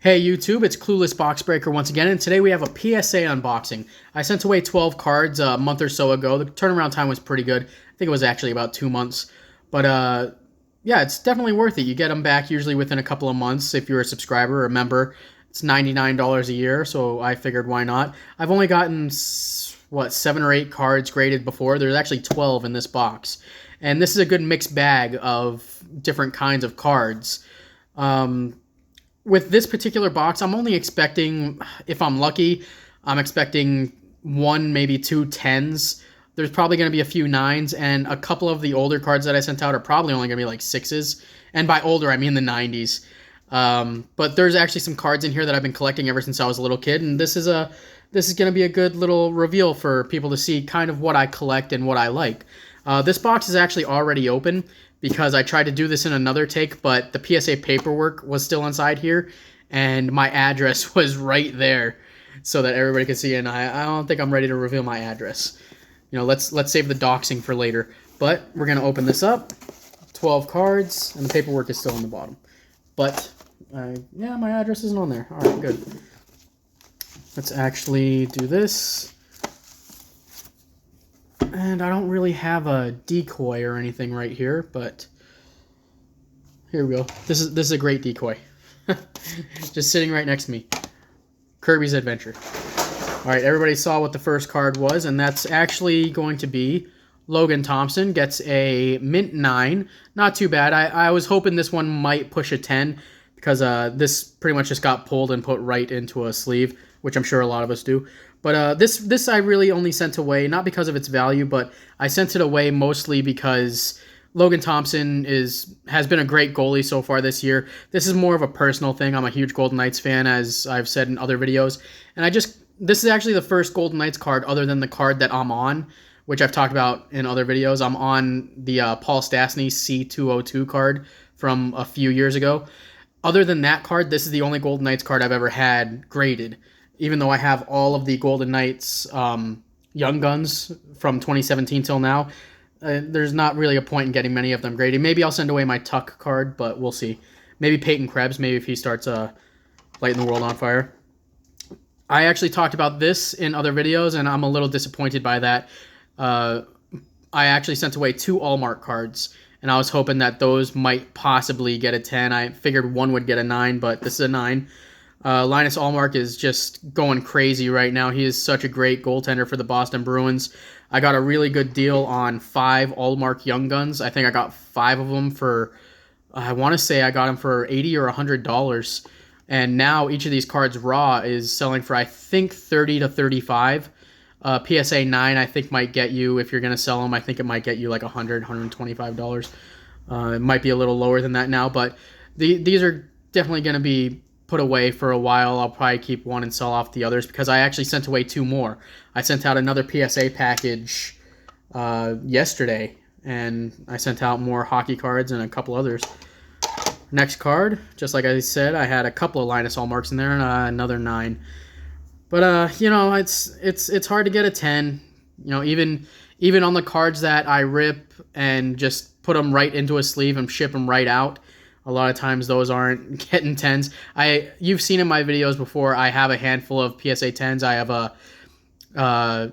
Hey YouTube, it's Clueless Box Breaker once again, and today we have a PSA unboxing. I sent away 12 cards a month or so ago. The turnaround time was pretty good. I think it was actually about 2 months. But yeah, it's definitely worth it. You get them back usually within a couple of months if you're a subscriber or a member. It's $99 a year, so I figured why not. I've only gotten, 7 or 8 cards graded before. There's actually 12 in this box. And this is a good mixed bag of different kinds of cards. With this particular box, I'm only expecting, if I'm lucky, I'm expecting 1, maybe 2 10s. There's probably going to be a few 9s, and a couple of the older cards that I sent out are probably only going to be like 6s. And by older, I mean the 90s. But there's actually some cards in here that I've been collecting ever since I was a little kid, and this is going to be a good little reveal for people to see kind of what I collect and what I like. This box is actually already open, because I tried to do this in another take, but the PSA paperwork was still inside here, and my address was right there so that everybody could see, and I don't think I'm ready to reveal my address. You know, let's save the doxing for later. But we're going to open this up. 12 cards, and the paperwork is still on the bottom. But, yeah, my address isn't on there. All right, good. Let's actually do this. And I don't really have a decoy or anything right here, but here we go. This is a great decoy. Just sitting right next to me. Kirby's Adventure. All right, everybody saw what the first card was, and that's actually going to be Logan Thompson. Gets a mint 9. Not too bad. I was hoping this one might push a 10 because this pretty much just got pulled and put right into a sleeve, which I'm sure a lot of us do. But this I really only sent away, not because of its value, but I sent it away mostly because Logan Thompson has been a great goalie so far this year. This is more of a personal thing. I'm a huge Golden Knights fan, as I've said in other videos. And this is actually the first Golden Knights card other than the card that I'm on, which I've talked about in other videos. I'm on the Paul Stastny C202 card from a few years ago. Other than that card, this is the only Golden Knights card I've ever had graded. Even though I have all of the Golden Knights Young Guns from 2017 till now, there's not really a point in getting many of them graded. Maybe I'll send away my Tuck card, but we'll see. Maybe Peyton Krebs, maybe if he starts lighting the world on fire. I actually talked about this in other videos, and I'm a little disappointed by that. I actually sent away 2 Allmark cards, and I was hoping that those might possibly get a 10. I figured one would get a 9, but this is a 9. Linus Allmark is just going crazy right now. He is such a great goaltender for the Boston Bruins. I got a really good deal on 5 Allmark Young Guns. I think I got 5 of them for, I want to say I got them for $80 or $100. And now each of these cards raw is selling for, I think, $30 to $35. PSA 9, I think, might get you, if you're going to sell them, I think it might get you like $100, $125. It might be a little lower than that now, but these are definitely going to be put away for a while. I'll probably keep one and sell off the others because I actually sent away 2 more. I sent out another PSA package yesterday, and I sent out more hockey cards and a couple others. Next card, just like I said, I had a couple of Linus Allmarks in there and another 9. But you know, it's hard to get a 10. You know, even on the cards that I rip and just put them right into a sleeve and ship them right out, a lot of times those aren't getting 10s. You've seen in my videos before, I have a handful of PSA 10s. I have a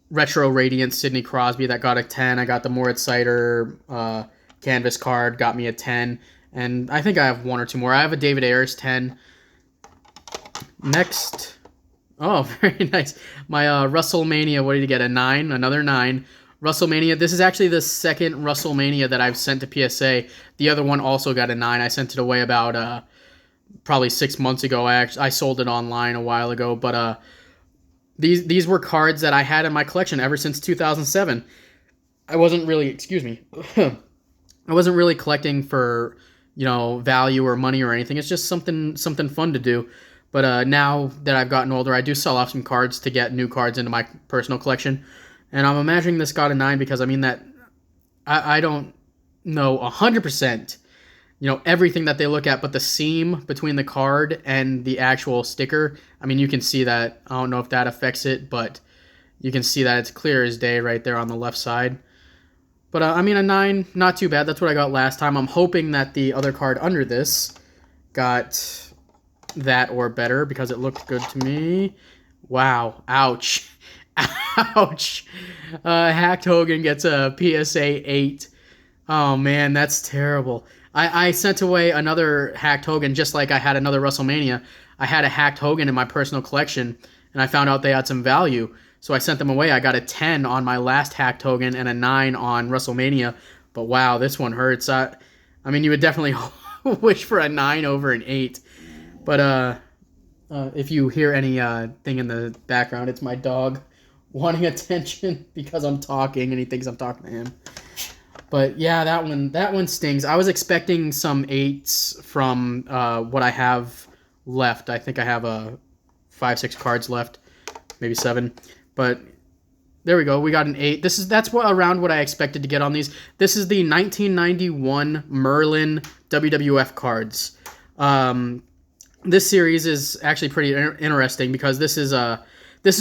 Retro Radiant Sidney Crosby that got a 10. I got the Moritz Seider canvas card, got me a 10. And I think I have 1 or 2 more. I have a David Ayers 10. Next, oh, very nice. My WrestleMania, what did you get? A 9, another 9. WrestleMania, this is actually the second WrestleMania that I've sent to PSA. The other one also got a 9. I sent it away about probably 6 months ago. I sold it online a while ago, but these were cards that I had in my collection ever since 2007. I wasn't really, excuse me, I wasn't really collecting for, you know, value or money or anything. It's just something fun to do. But now that I've gotten older, I do sell off some cards to get new cards into my personal collection. And I'm imagining this got a 9 because, I mean, that I don't know 100%, you know, everything that they look at, but the seam between the card and the actual sticker, I mean, you can see that. I don't know if that affects it, but you can see that it's clear as day right there on the left side. But, I mean, a 9, not too bad. That's what I got last time. I'm hoping that the other card under this got that or better because it looked good to me. Wow. Ouch. Ouch. Hacked Hogan gets a PSA 8. Oh, man, that's terrible. I sent away another Hacked Hogan just like I had another WrestleMania. I had a Hacked Hogan in my personal collection, and I found out they had some value. So I sent them away. I got a 10 on my last Hacked Hogan and a 9 on WrestleMania. But wow, this one hurts. I mean, you would definitely wish for a 9 over an 8. But if you hear any thing in the background, it's my dog wanting attention because I'm talking and he thinks I'm talking to him. But yeah, that one stings. I was expecting some 8s from what I have left. I think I have 5, 6 cards left, maybe 7. But there we go. We got an 8. That's around what I expected to get on these. This is the 1991 Merlin WWF cards. This series is actually pretty interesting because this is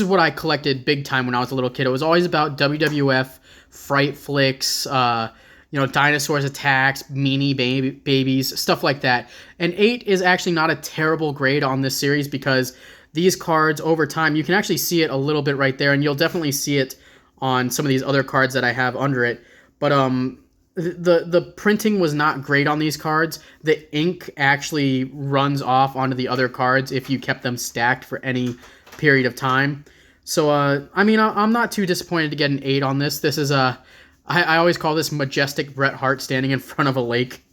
what I collected big time when I was a little kid. It was always about WWF, Fright Flicks, Dinosaurs Attacks, Meanie Babies, stuff like that. And 8 is actually not a terrible grade on this series because these cards over time, you can actually see it a little bit right there, and you'll definitely see it on some of these other cards that I have under it. But the printing was not great on these cards. The ink actually runs off onto the other cards if you kept them stacked for any period of time. So, I mean, I'm not too disappointed to get an 8 on this. This is I always call this majestic Bret Hart standing in front of a lake.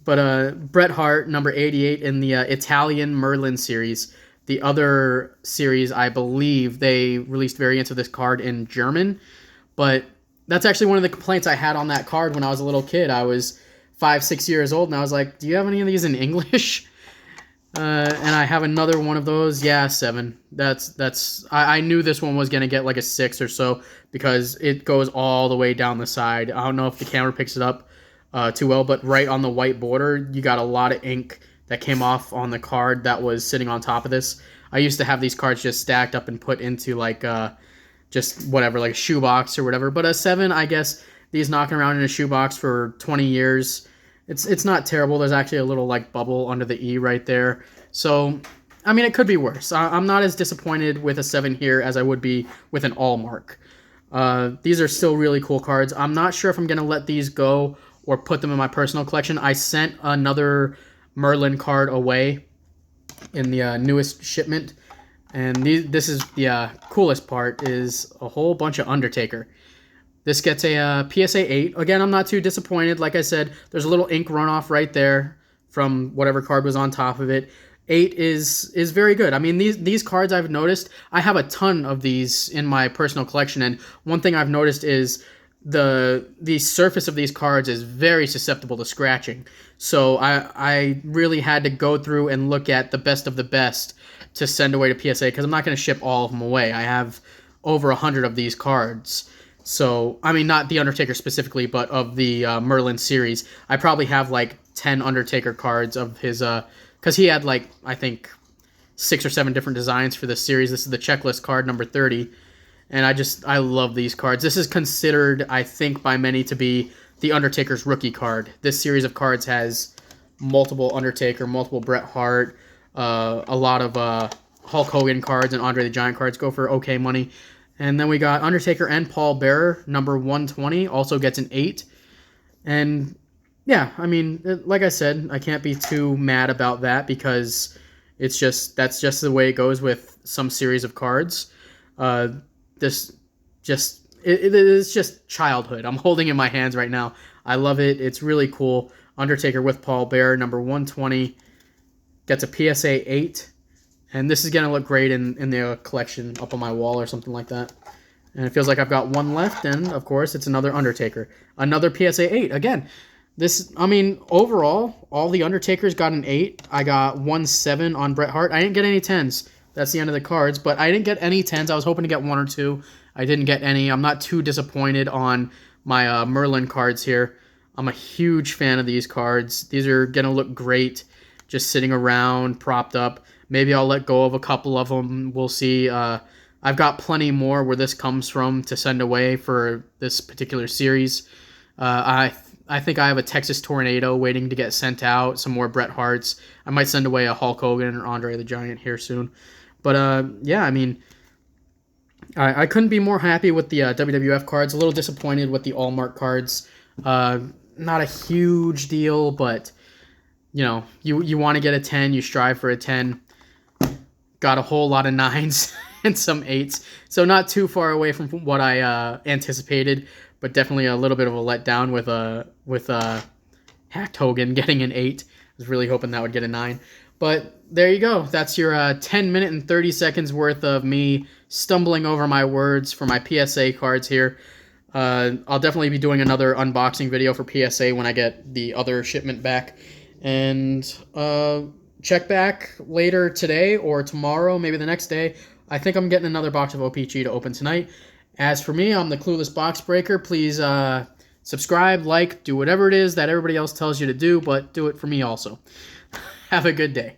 But Bret Hart, number 88 in the Italian Merlin series. The other series, I believe, they released variants of this card in German. But that's actually one of the complaints I had on that card when I was a little kid. I was 5, 6 years old, and I was like, do you have any of these in English? And I have another one of those. Yeah, 7. I knew this one was going to get like a 6 or so because it goes all the way down the side. I don't know if the camera picks it up too well, but right on the white border, you got a lot of ink that came off on the card that was sitting on top of this. I used to have these cards just stacked up and put into like just whatever, like a shoebox or whatever. But a 7, I guess, these knocking around in a shoebox for 20 years, it's not terrible. There's actually a little like bubble under the E right there. So, I mean, it could be worse. I'm not as disappointed with a 7 here as I would be with an all mark. These are still really cool cards. I'm not sure if I'm going to let these go or put them in my personal collection. I sent another Merlin card away in the newest shipment, and this is the coolest part is a whole bunch of Undertaker. This gets a PSA 8. Again, I'm not too disappointed. Like I said, there's a little ink runoff right there from whatever card was on top of it. 8 is very good. I mean, these cards I've noticed, I have a ton of these in my personal collection, and one thing I've noticed is the surface of these cards is very susceptible to scratching. So I really had to go through and look at the best of the best to send away to PSA because I'm not going to ship all of them away. I have over 100 of these cards. So, I mean, not the Undertaker specifically, but of the Merlin series. I probably have like 10 Undertaker cards of his, because he had like, I think, 6 or 7 different designs for this series. This is the checklist card, number 30. And I love these cards. This is considered, I think, by many to be the Undertaker's rookie card. This series of cards has multiple Undertaker, multiple Bret Hart, a lot of Hulk Hogan cards and Andre the Giant cards go for okay money. And then we got Undertaker and Paul Bearer, number 120, also gets an 8. And yeah, I mean, like I said, I can't be too mad about that because that's just the way it goes with some series of cards. It's just childhood. I'm holding it in my hands right now. I love it. It's really cool. Undertaker with Paul Bearer, number 120, gets a PSA 8. And this is going to look great in the collection up on my wall or something like that. And it feels like I've got one left, and of course, it's another Undertaker. Another PSA 8. Again, overall, all the Undertakers got an 8. I got 1-7 on Bret Hart. I didn't get any 10s. That's the end of the cards, but I didn't get any 10s. I was hoping to get 1 or 2. I didn't get any. I'm not too disappointed on my Merlin cards here. I'm a huge fan of these cards. These are going to look great just sitting around, propped up. Maybe I'll let go of a couple of them. We'll see. I've got plenty more where this comes from to send away for this particular series. I I think I have a Texas Tornado waiting to get sent out. Some more Bret Harts. I might send away a Hulk Hogan or Andre the Giant here soon. But yeah, I mean, I couldn't be more happy with the WWF cards. A little disappointed with the Allmark cards. Not a huge deal, but you know, you want to get a 10, you strive for a 10. Got a whole lot of 9s and some 8s, so not too far away from what I anticipated, but definitely a little bit of a letdown with Hacked Hogan getting an 8. I was really hoping that would get a 9. But there you go. That's your 10 minute and 30 seconds worth of me stumbling over my words for my PSA cards here. I'll definitely be doing another unboxing video for PSA when I get the other shipment back. And check back later today or tomorrow, maybe the next day. I think I'm getting another box of OPG to open tonight. As for me, I'm the Clueless Box Breaker. Please subscribe, like, do whatever it is that everybody else tells you to do, but do it for me also. Have a good day.